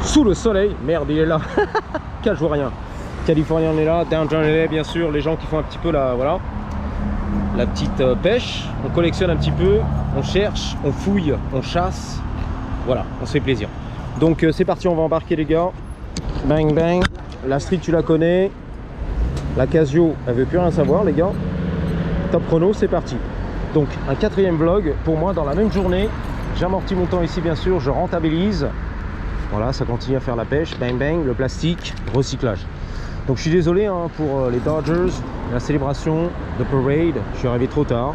sous le soleil. Merde, il est là. Je vois rien. Californie, on est là. Downtown LA, bien sûr. Les gens qui font un petit peu la, voilà, la petite pêche. On collectionne un petit peu. On cherche, on fouille, on chasse. Voilà, on se fait plaisir. Donc c'est parti, on va embarquer les gars. Bang bang. La street, tu la connais. La Casio, elle veut plus rien savoir les gars. Top chrono, c'est parti. Donc un 4e vlog pour moi dans la même journée. J'amortis mon temps ici bien sûr, je rentabilise. Voilà, ça continue à faire la pêche. Bang bang, le plastique, recyclage. Donc je suis désolé hein, pour les Dodgers, la célébration de Parade. Je suis arrivé trop tard,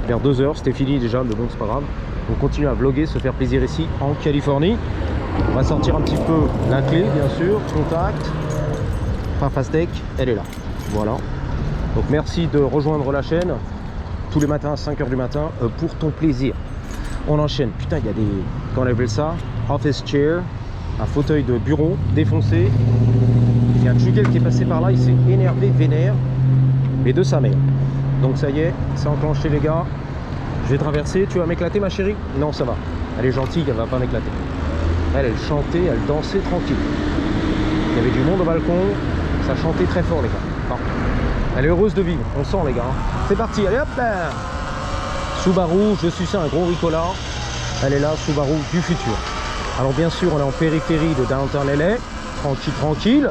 vers 2 h, c'était fini déjà, mais bon c'est pas grave. On continue à vlogger, se faire plaisir ici en Californie. On va sortir un petit peu la clé bien sûr, contact. Fastech, elle est là. Voilà. Donc merci de rejoindre la chaîne tous les matins à 5 h du matin pour ton plaisir. On enchaîne. Putain, il y a des, comment on appelle ça, office chair, un fauteuil de bureau défoncé. Il y a un Jugal qui est passé par là, il s'est énervé, vénère, mais de sa mère. Donc ça y est, c'est enclenché les gars. Je vais traverser. Tu vas m'éclater ma chérie? Non, ça va. Elle est gentille, elle va pas m'éclater. Elle chantait, elle dansait tranquille. Il y avait du monde au balcon, ça chantait très fort les gars. Non. Elle est heureuse de vivre, on sent les gars. C'est parti, allez hop là. Subaru, je suis ça, un gros Ricola. Elle est là, Subaru du futur. Alors bien sûr, on est en périphérie de Downtown LA. Tranquille, tranquille.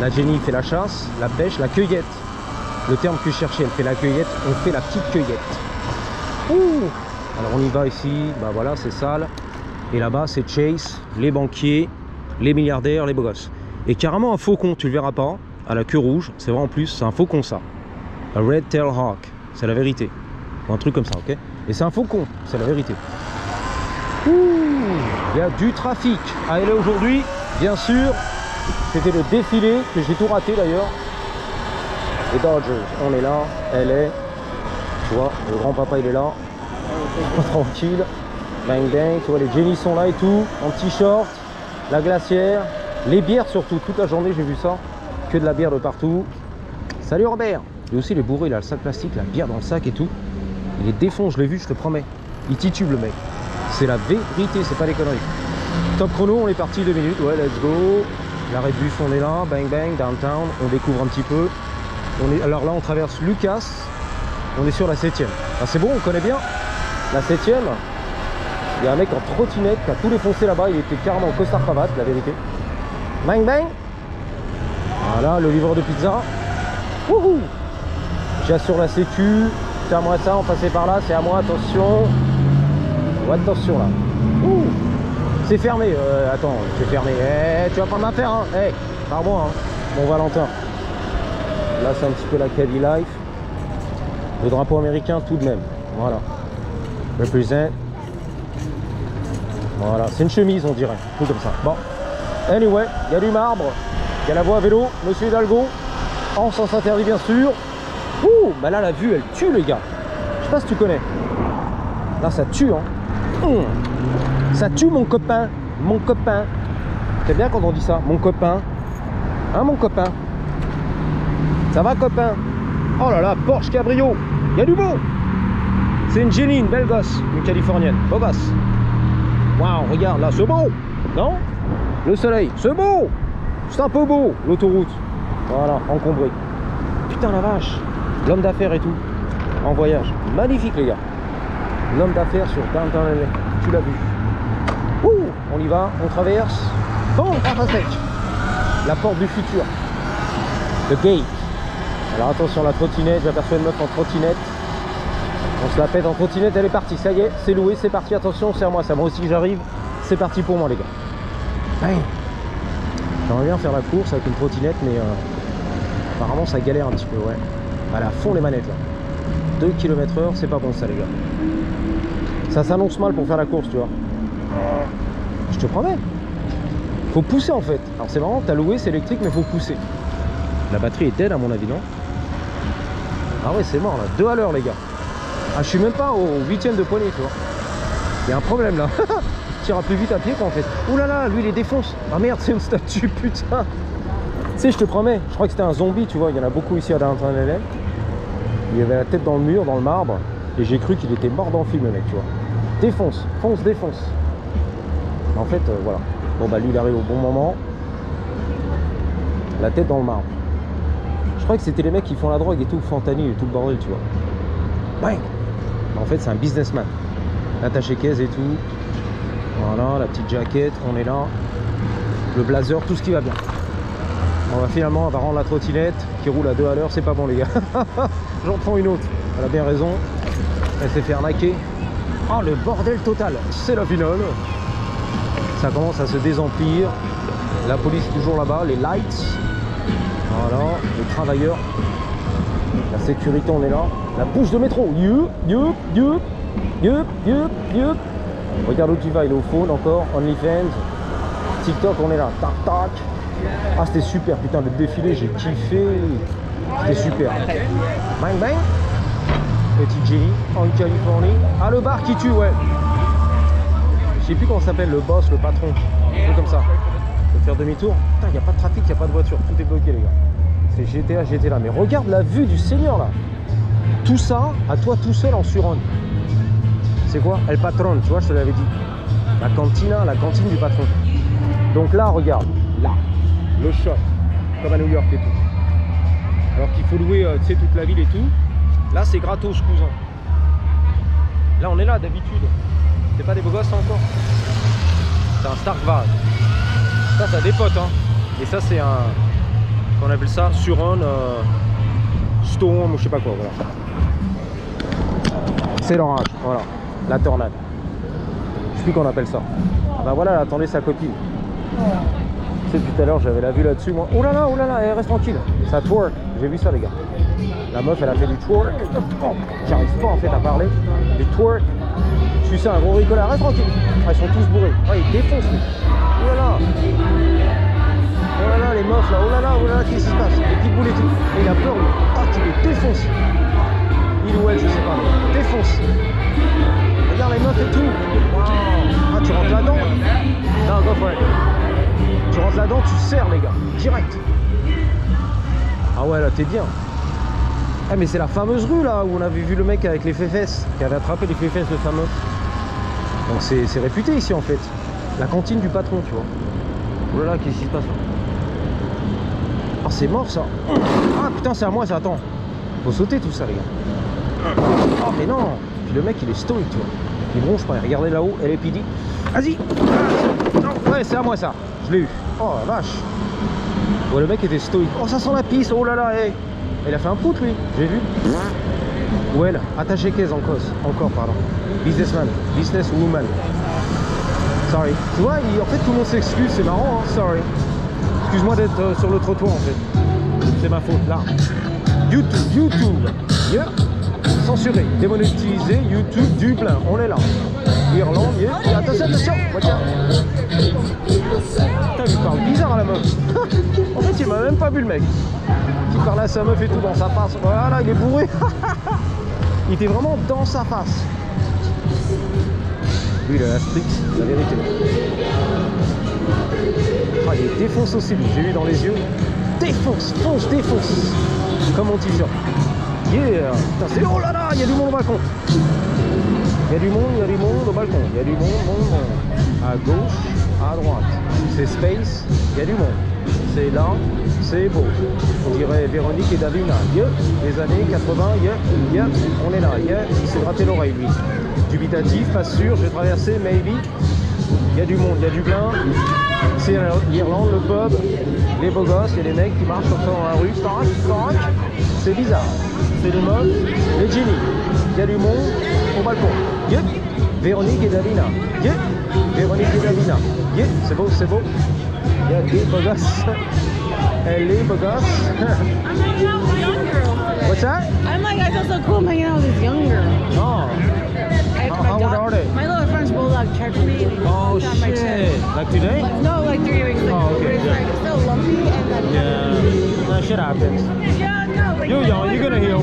La Jenny fait la chasse, la pêche, la cueillette. Le terme que je cherchais, elle fait la cueillette, on fait la petite cueillette. Ouh. Alors on y va ici, bah voilà, c'est sale. Et là-bas, c'est Chase, les banquiers, les milliardaires, les beaux gosses. Et carrément un faucon, tu le verras pas, à la queue rouge, c'est vrai en plus, c'est un faucon ça. Un Red Tail Hawk, c'est la vérité. Ou un truc comme ça, ok? Et c'est un faucon, c'est la vérité. Ouh, il y a du trafic à LA aujourd'hui, bien sûr. C'était le défilé, que j'ai tout raté d'ailleurs. Les Dodgers, on est là, LA. Tu vois, le grand-papa il est là. Tranquille. Bang bang, tu vois les Jenny sont là et tout, en petit short, la glacière, les bières surtout, toute la journée j'ai vu ça, que de la bière de partout. Salut Robert. Et aussi les bourrés, là, le sac plastique, la bière dans le sac et tout. Il est défond, je l'ai vu, je te promets. Il titube le mec. C'est la vérité, c'est pas des conneries. Top chrono, on est parti 2 minutes, ouais, let's go. L'arrêt de bus, on est là, bang bang, downtown, on découvre un petit peu. Alors là, on traverse Lucas, on est sur la 7e. Ah, c'est bon, on connaît bien la 7e. Il y a un mec en trottinette qui a tout défoncé là-bas, il était carrément en costard cravate, la vérité. Bang bang. Voilà, le livreur de pizza. Wouhou. J'assure la sécu, c'est à moi ça, on passait par là, c'est à moi, attention. Oh, attention là. Ouh. C'est fermé, attends, c'est fermé. Tu vas pas m'affaire, hein. Par moi, hein, mon Valentin. Là, c'est un petit peu la Caddy Life. Le drapeau américain, tout de même. Voilà. Represent. Voilà, c'est une chemise, on dirait. Tout comme ça. Bon. Anyway, il y a du marbre. Il y a la voie à vélo. Monsieur Hidalgo. En sens interdit, bien sûr. Ouh, bah là, la vue, elle tue, les gars. Je sais pas si tu connais. Là, ça tue, hein. Ça tue, mon copain. Mon copain. C'est bien quand on dit ça. Mon copain. Hein, mon copain? Ça va, copain? Oh là là, Porsche Cabrio. Il y a du beau. C'est une Jenny, une belle gosse. Une californienne. Beau gosse. Waouh, regarde, là, c'est beau. Non? Le soleil, c'est beau. C'est un peu beau, l'autoroute. Voilà, encombré. Putain, la vache. L'homme d'affaires et tout. En voyage. Magnifique, les gars. L'homme d'affaires sur Downtown LA. Tu l'as vu. Ouh, on y va, on traverse. Bon, pas sec. La porte du futur. The gate. Alors attention, la trottinette. J'aperçois une meuf en trottinette. On se la pète en trottinette, elle est partie. Ça y est, c'est loué, c'est parti. Attention, c'est à moi, ça moi aussi que j'arrive. C'est parti pour moi, les gars. Allez. J'aimerais bien faire la course avec une trottinette, mais apparemment ça galère un petit peu, ouais. Elle a à fond les manettes là. 2 km/h, c'est pas bon ça, les gars. Ça s'annonce mal pour faire la course, tu vois. Je te promets. Faut pousser en fait. Alors c'est marrant, t'as loué, c'est électrique, mais faut pousser. La batterie est dead à mon avis, non? Ah ouais, c'est mort là. 2 à l'heure, les gars. Ah, je suis même pas au 8e de poignée, tu vois. Il y a un problème là. Tu iras plus vite à pied quoi en fait. Ouh là là, lui il les défonce. Ah merde, c'est une statue, putain. Tu sais, je te promets, je crois que c'était un zombie, tu vois. Il y en a beaucoup ici à Downtown LA. Il avait la tête dans le mur, dans le marbre. Et j'ai cru qu'il était mort dans le film, le mec, tu vois. Défonce, fonce, défonce. En fait, voilà. Bon bah lui il arrive au bon moment. La tête dans le marbre. Je crois que c'était les mecs qui font la drogue et tout, fentanyl et tout le bordel, tu vois. Bang. En fait c'est un businessman. Attaché caisse et tout. Voilà, la petite jaquette, on est là. Le blazer, tout ce qui va bien. On va rendre la trottinette qui roule à 2 à l'heure, c'est pas bon les gars. J'en prends une autre. Elle a bien raison. Elle s'est fait arnaquer. Oh le bordel total. C'est la finale. Ça commence à se désemplir. La police toujours là-bas, les lights. Voilà, les travailleurs. La sécurité, on est là. La bouche de métro. Yup, yup, yup, yup, yup, yup. Regarde où tu vas, il est au phone encore. OnlyFans. TikTok, on est là. Tac, tac. Ah, c'était super, putain, le défilé, j'ai kiffé. C'était super. Bang, bang. Petite Jenny, en Californie. Ah, le bar qui tue, ouais. Je sais plus comment ça s'appelle, le boss, le patron. Un truc comme ça. Faut faire demi-tour. Putain, il n'y a pas de trafic, il n'y a pas de voiture. Tout est bloqué, les gars. C'est GTA, GTA. Mais regarde la vue du Seigneur, là. Tout ça, à toi tout seul en surrun. C'est quoi? El Patron, tu vois, je te l'avais dit. La cantina, la cantine du patron. Donc là, regarde. Là. Le shot. Comme à New York et tout. Alors qu'il faut louer, tu sais, toute la ville et tout. Là, c'est gratos, cousin. Là, on est là, d'habitude. C'est pas des beaux gosses, ça, encore. C'est un Stark Vase. Ça dépote, hein. Et ça, c'est un... qu'on appelle ça, Surrun, Storm, ou je sais pas quoi, voilà. C'est l'orage, voilà. La tornade. Je sais plus qu'on appelle ça. Ah bah voilà, elle attendait sa copine. Tu sais, tout à l'heure, j'avais la vue là-dessus, moi. Oh là là, elle reste tranquille. Ça twerk. J'ai vu ça, les gars. La meuf, elle a fait du twerk. Oh, j'arrive pas, en fait, à parler. Du twerk. Je suis ça, un gros ricolard. Reste tranquille. Ah, ils sont tous bourrés. Ah, ils défoncent, lui. Oh là là. Oh là là, les meufs, là. Oh là là, qu'est-ce qui se passe? Les petites boules et tout. Et il a peur, lui. Ah, tu les défonces. Il ou elle, je sais pas. Défonce. Regarde les meufs et tout. Wow. Ah, tu rentres là-dedans? Non, go for it. Tu rentres là-dedans, tu serres, les gars. Direct. Ah ouais, là, t'es bien. Ah, mais c'est la fameuse rue, là, où on avait vu le mec avec les féfesses, qui avait attrapé les féfesses de sa meuf. Donc c'est réputé ici, en fait. La cantine du patron, tu vois. Oh là là, qu'est-ce qui se passe, là? Ah, c'est mort, ça. Ah, putain, c'est à moi, ça. Attends. Faut sauter tout ça, les gars. Oh, mais non. Puis le mec, il est stoïque, tu vois. Il bronche pas. Regardez là-haut, LAPD. Vas-y. Ouais, c'est à moi, ça. Je l'ai eu. Oh, la vache. Ouais, le mec était stoïque. Oh, ça sent la pisse. Oh là là, hey. Il a fait un prout, lui. J'ai vu. Ouais, là. Attaché caisse encore, pardon. Businessman. Businesswoman. Sorry. Tu vois, en fait, tout le monde s'excuse. C'est marrant, hein. Sorry. Excuse-moi d'être sur le trottoir, en fait. C'est ma faute, là. YouTube. Yeah. Censuré. Démonétisé. YouTube, Dublin. On est là. Irlande, yeah. Attention. Watch out. Putain, il parle bizarre à la meuf. En fait, il m'a même pas vu, le mec. Il parle à sa meuf et tout dans sa face. Voilà, il est bourré. Il était vraiment dans sa face. Lui, il a la strict, la vérité. Ah, il défonce aussi, lui. J'ai vu dans les yeux. Défonce. Comme mon t-shirt. Yeah. Putain, c'est... Oh là là, il y a du monde au balcon. Il y a du monde au balcon. Il y a du monde. À gauche, à droite. C'est space, il y a du monde. C'est là, c'est beau. On dirait Véronique et Davina. Yeah. Les années 80, yeah. On est là, yeah. Il s'est gratté l'oreille, lui. Dubitatif, pas sûr, je vais traverser, maybe. Il y a du monde, il y a du plein. C'est l'Irlande, le pub, les beaux gosses, il y a des mecs qui marchent comme ça dans la rue. Tac. C'est bizarre. C'est les meufs, les Jenny. Il y a du monde au balcon. Yeah. Véronique et Davina. Yeah. Véronique et Davina. Yeah. C'est beau. Il y a des beaux gosses. Elle est beau gosse. I'm hanging out with a young girl. What's that? I'm like, I feel so cool. I'm hanging out with this young girl. Oh. How old are they? My little French bulldog checked me. And Oh got my shit. chin. Like today? No, like 3 weeks ago. Oh, okay. It's like still lumpy and then. Yeah. That shit happens. Yeah, no. Like, You're young, you're gonna heal.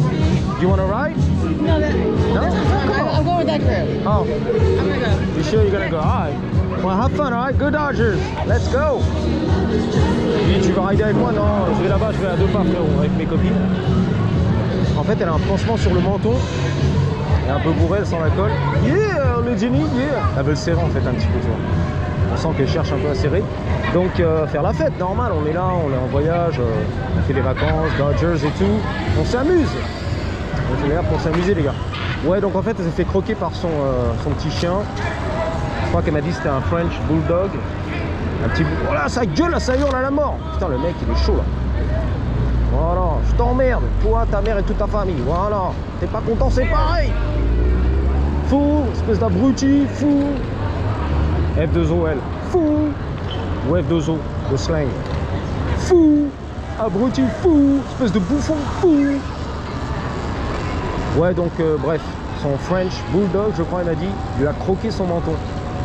You wanna ride? No, I'm going with that crib. Oh. I'm gonna go. You sure you're gonna go? Alright. Well, have fun, alright? Go Dodgers. Let's go. Lui, tu vas rider avec moi? Non, je vais là-bas, je vais à 2 pas, frérot, avec mes copines. En fait, elle a un pansement sur le menton. Elle est un peu bourrée, elle sent l'alcool. Yeah, le Jenny, yeah. Elle veut le serrer, en fait, un petit peu, tu vois. On sent qu'elle cherche un peu à serrer. Donc faire la fête, normal, on est là, on est en voyage, on fait des vacances, Dodgers et tout. On s'amuse. On est là pour s'amuser les gars. Ouais, donc en fait elle s'est fait croquer par son petit chien. Je crois qu'elle m'a dit que c'était un French Bulldog. Un petit... Oh là, ça gueule, là, ça hurle à la mort. Putain, le mec, il est chaud, là. Voilà, je t'emmerde. Toi, ta mère et toute ta famille. Voilà. T'es pas content, c'est pareil. Fou, espèce d'abruti, fou. F2OL, fou. Ou F2O, de slang. Fou. Abruti, fou. Espèce de bouffon, fou. Ouais, donc, bref. Son French Bulldog, je crois, il m'a dit, lui a croqué son menton.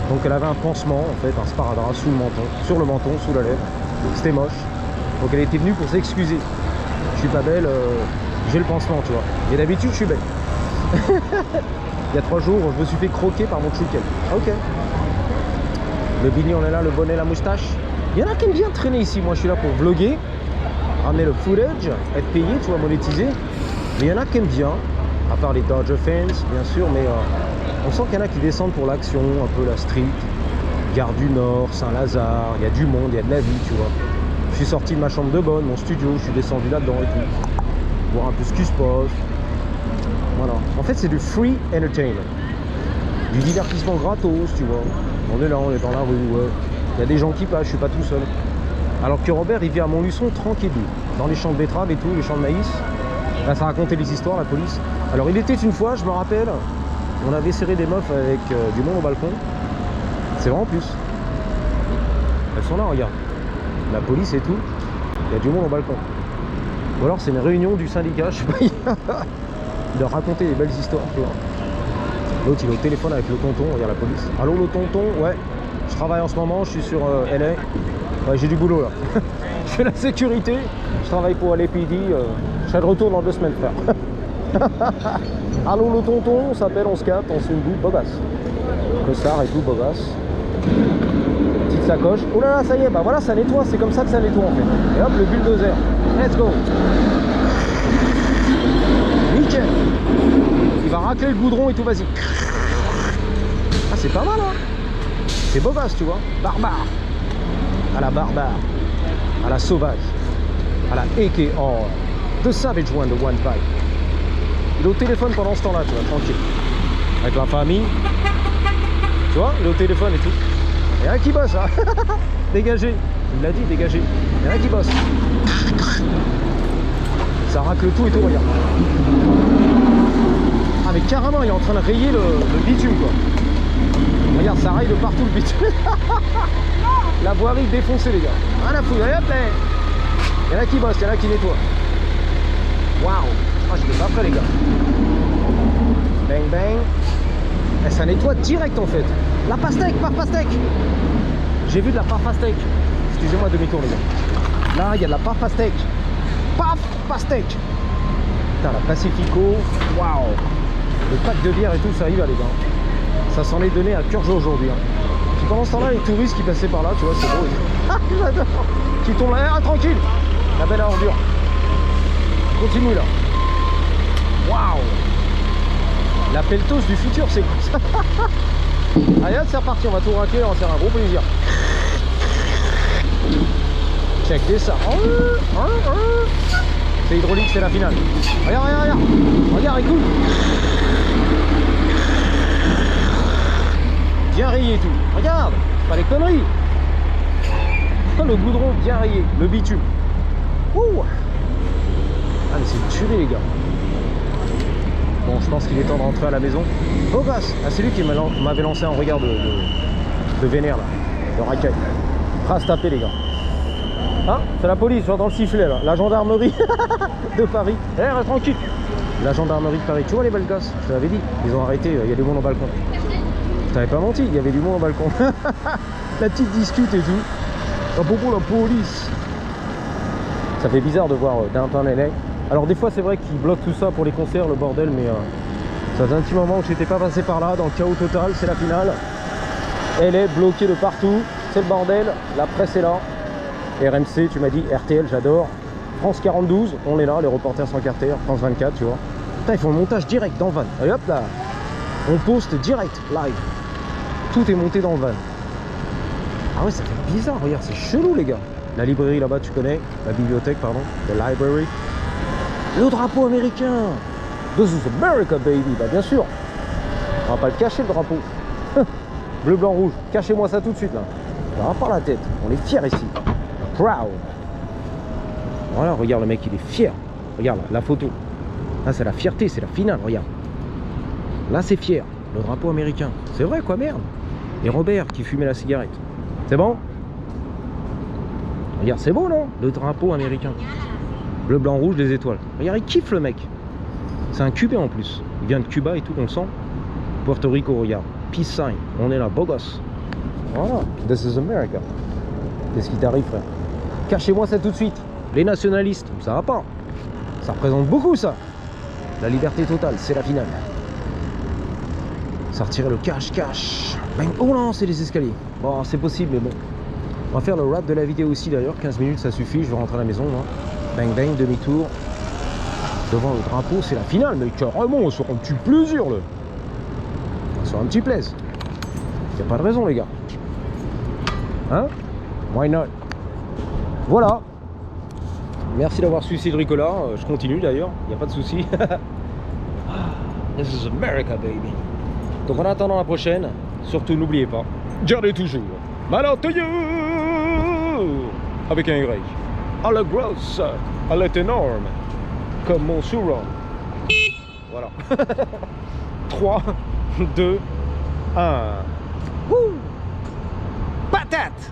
Donc elle avait un pansement, en fait, un sparadrap sous le menton, sur le menton, sous la lèvre. C'était moche. Donc elle était venue pour s'excuser. Je suis pas belle, j'ai le pansement, tu vois. Et d'habitude, je suis belle. Il y a 3 jours, je me suis fait croquer par mon chouquet. Ok. Le bignon, on est là, le bonnet, la moustache. Il y en a qui aiment bien traîner ici. Moi, je suis là pour vlogger, ramener le footage, être payé, tu vois, monétiser. Mais il y en a qui aiment bien, à part les Dodger fans, bien sûr, mais... on sent qu'il y en a qui descendent pour l'action, un peu la street, Gare du Nord, Saint-Lazare, il y a du monde, il y a de la vie, tu vois. Je suis sorti de ma chambre de bonne, mon studio, je suis descendu là-dedans et tout. Voir un peu ce qui se passe. Voilà. En fait, c'est du free entertainment. Du divertissement gratos, tu vois. On est là, on est dans la rue, ouais. Il y a des gens qui passent, je suis pas tout seul. Alors que Robert, il vit à Montluçon tranquille, dans les champs de betteraves et tout, les champs de maïs. Là, ça racontait les histoires, la police. Alors, il était une fois, je me rappelle, on avait serré des meufs avec du monde au balcon. C'est vrai en plus. Elles sont là, regarde. La police et tout. Il y a du monde au balcon. Ou alors c'est une réunion du syndicat, je sais pas. De raconter des belles histoires, tu vois. L'autre il est au téléphone avec le tonton, regarde la police. Allô le tonton, ouais. Je travaille en ce moment, je suis sur LA. Ouais, j'ai du boulot là. Je fais la sécurité. Je travaille pour LAPD. Je serai de retour dans 2 semaines, frère. Allô le tonton, on s'appelle, on se capte, on se fait une boue, bobasse. Costard et tout, bobasse. Petite sacoche. Oh là là, ça y est, bah voilà, ça nettoie, c'est comme ça que ça nettoie en fait. Et hop, le bulldozer. Let's go. Nickel. Il va racler le goudron et tout, vas-y. Ah, c'est pas mal, hein. C'est bobasse, tu vois. Barbare. À la barbare. À la sauvage. À la AKR. The Savage One, the One Pipe. Il est au téléphone pendant ce temps-là, tu vois, tranquille. Avec la famille. Tu vois, il est au téléphone et tout. Il y en a qui bosse, hein. Dégagez. Il l'a dit, dégagez. Il y en a qui bosse. Ça racle tout et tout, regarde. Ah, mais carrément, il est en train de rayer le bitume, quoi. Regarde, ça raille de partout le bitume. La voirie défoncée, les gars. Rien à foutre. Allez, hop, là. Il y en a qui bossent, il y en a qui nettoient. Waouh. Ah, je l'ai pas prêt, les gars. Bang, bang. Et ça nettoie direct, en fait. La pastèque, par pastèque. J'ai vu de la paf pastèque. Excusez-moi, demi-tour, les gars. Là, il y a de la paf pastèque. Paf pastèque. Putain, la Pacifico. Waouh. Le pack de bière et tout, ça y va, les gars. Ça s'en est donné à cœur joie aujourd'hui. Hein. Puis pendant ce temps-là, les touristes qui passaient par là, tu vois, c'est beau. Ah, j'adore. Qui tombent là, ah, tranquille. La belle ordure. Continue là. Waouh. La pelletos du futur, c'est quoi ça? Allez hop, c'est reparti, on va tout racler, on va faire un gros plaisir. Check ça. C'est hydraulique, c'est la finale. Regarde, regarde, regarde. Regarde, écoute. Bien rayé et tout. Regarde, pas les conneries. Le goudron bien rayé, le bitume. Ouh. Ah mais c'est une tuerie, les gars. Bon, je pense qu'il est temps de rentrer à la maison. Oh gosse. Ah, c'est lui qui m'avait lancé un regard de vénère là, de racaille. Phrase tapée, les gars. Ah, c'est la police, j'entends le sifflet là. La gendarmerie de Paris. Eh, reste tranquille. La gendarmerie de Paris. Tu vois les belles gosses? Je te l'avais dit. Ils ont arrêté, il y a du monde au balcon. Je t'avais pas menti, il y avait du monde au balcon. La petite discute et tout. Ah, pourquoi la police? Ça fait bizarre de voir Downtown LA. Alors des fois c'est vrai qu'ils bloquent tout ça pour les concerts, le bordel, mais ça faisait un petit moment que j'étais pas passé par là, dans le chaos total, c'est la finale. Elle est bloquée de partout, c'est le bordel, la presse est là. RMC, tu m'as dit, RTL, j'adore. France 42, on est là, les reporters sans carter, France 24, tu vois. Putain, ils font le montage direct dans le van. Et hop là, on poste direct, live. Tout est monté dans le van. Ah ouais, ça fait bizarre, regarde, c'est chelou les gars. La librairie là-bas, tu connais? La bibliothèque, pardon. The library. Le drapeau américain. This is America, baby. Bah bien sûr. On va pas le cacher, le drapeau. Bleu, blanc, rouge. Cachez-moi ça tout de suite là. On va pas la tête. On est fiers ici. Proud. Voilà, regarde le mec, il est fier. Regarde la photo. Là, c'est la fierté, c'est la finale, regarde. Là, c'est fier. Le drapeau américain. C'est vrai quoi, merde. Et Robert qui fumait la cigarette. C'est bon? Regarde, c'est beau, non? Le drapeau américain. Bleu, blanc, rouge, des étoiles. Regarde, il kiffe le mec. C'est un Cubain en plus. Il vient de Cuba et tout, on le sent. Puerto Rico, regarde. Peace sign. On est là, beau gosse. Voilà. This is America. Qu'est-ce qui t'arrive, frère? Cachez-moi ça tout de suite. Les nationalistes, ça va pas. Ça représente beaucoup, ça. La liberté totale, c'est la finale. Sortir le cache-cache. Oh non, c'est les escaliers. Bon, c'est possible, mais bon. On va faire le wrap de la vidéo aussi d'ailleurs. 15 minutes, ça suffit. Je vais rentrer à la maison. Hein. Bang bang, demi-tour. Devant le drapeau, c'est la finale. Mais carrément, sur un petit plaisir, là. Sur un petit plaisir. Il n'y a pas de raison, les gars. Hein? Why not? Voilà. Merci d'avoir suivi Cédricola. Je continue d'ailleurs. Il n'y a pas de souci. This is America, baby. Donc en attendant la prochaine, surtout n'oubliez pas, gardez toujours malheur to you avec un Y. À la grosse, à la énorme, comme mon surhomme. Voilà. 3, 2, 1. Patate!